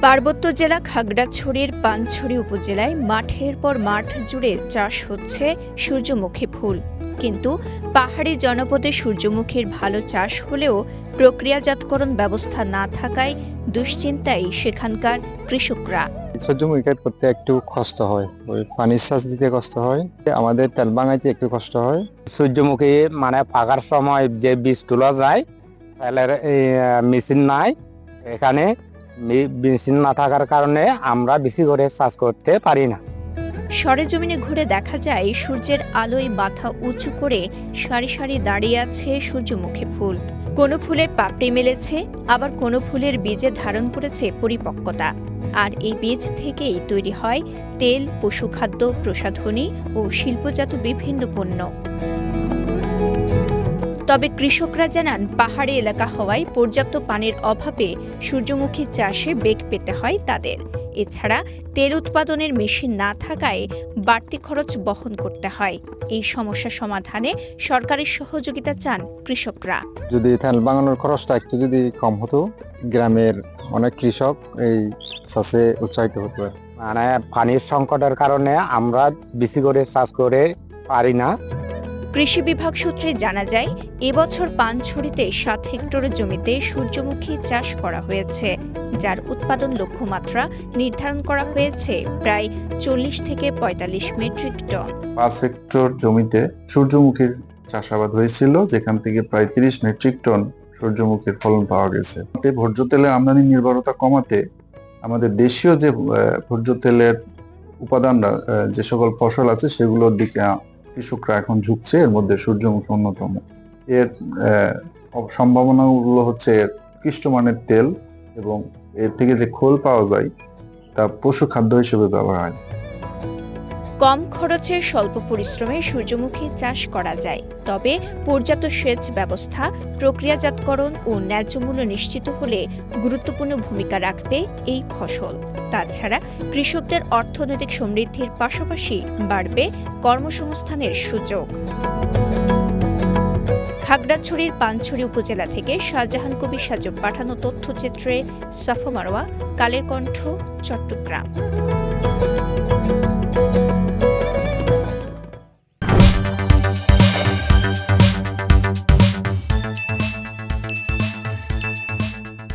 পার্বত্য জেলা খাগড়াছড়ির পানছড়ি উপজেলায় মাঠের পর মাঠ জুড়ে চাষ হচ্ছে সূর্যমুখী ফুল। কিন্তু পাহাড়ি জনপদে সূর্যমুখীর ভালো চাষ হলেও প্রক্রিয়াজাতকরণ ব্যবস্থা না থাকায় দুশ্চিন্তায় সেখানকার কৃষকরা। সূর্যমুখী করতে একটু কষ্ট হয়, ওই পানির সেচ দিতে কষ্ট হয়, আমাদের তেল বাঙাইতে একটু কষ্ট হয়। সূর্যমুখী পাকার সময় যে বীজ তোলা যায়, তাহলে মেশিন নাই, এখানে মেশিন না থাকার কারণে আমরা বেশি করে চাষ করতে পারি না। সরেজমিনে ঘুরে দেখা যায় সূর্যের আলোয় মাথা উঁচু করে সারি সারি দাঁড়িয়ে আছে সূর্যমুখী ফুল। কোনো ফুলের পাপড়ি মেলেছে, আবার কোনো ফুলের বীজে ধারণ করেছে পরিপক্কতা। আর এই বীজ থেকেই তৈরি হয় তেল, পশুখাদ্য, প্রসাধনী ও শিল্পজাত বিভিন্ন পণ্য। তবে কৃষকরা জানান, পাহাড়ি এলাকা হওয়ায় পর্যাপ্ত পানির অভাবে সূর্যমুখী চাষে বেগ পেতে হয় তাদের। এছাড়া তেল উৎপাদনের মেশিন না থাকায় বাড়তি খরচ বহন করতে হয়। এই সমস্যা সমাধানে সরকারের সহযোগিতা চান কৃষকরা। যদি তেল বাঙানোর খরচটা একটু যদি কম হতো, গ্রামের অনেক কৃষক এই চাষে উৎসাহিত হতো। পানির সংকটের কারণে আমরা বেশি করে চাষ করে পারি না। কৃষি বিভাগ সূত্রে জানা যায়, এবছর পানছড়িতে 7 হেক্টর জমিতে সূর্যমুখী চাষ করা হয়েছে, যার উৎপাদন লক্ষ্যমাত্রা নির্ধারণ করা হয়েছে প্রায় 40 থেকে 45 মেট্রিক টন। 5 হেক্টর জমিতে সূর্যমুখীর চাষাবাদ হয়েছিল, যেখান থেকে প্রায় 30 মেট্রিক টন সূর্যমুখীর ফলন পাওয়া গেছে। ভোজ্য তেলের আমদানি নির্ভরতা কমাতে আমাদের দেশীয় যে ভোজ্য তেলের উপাদানরা, যে সকল ফসল আছে সেগুলোর দিকে কৃষকরা এখন ঝুঁকছে। এর মধ্যে সূর্যমুখী অন্যতম। এর সম্ভাবনাগুলো হচ্ছে উৎকৃষ্ট মানের তেল, এবং এর থেকে যে খোল পাওয়া যায় তা পশু খাদ্য হিসেবে ব্যবহার হয়। কম খরচে স্বল্প পরিশ্রমে সূর্যমুখী চাষ করা যায়, তবে পর্যাপ্ত সেচ ব্যবস্থা, প্রক্রিয়াজাতকরণ ও ন্যায্য মূল্য নিশ্চিত হলে গুরুত্বপূর্ণ ভূমিকা রাখবে এই ফসল। তাছাড়া কৃষকদের অর্থনৈতিক সমৃদ্ধির পাশাপাশি বাড়বে কর্মসংস্থানের সুযোগ। খাগড়াছড়ির পানছড়ি উপজেলা থেকে শাহজাহান কবির সাজব পাঠানো তথ্যচিত্রে সাফা মারওয়া, কালের কণ্ঠ, চট্টগ্রাম।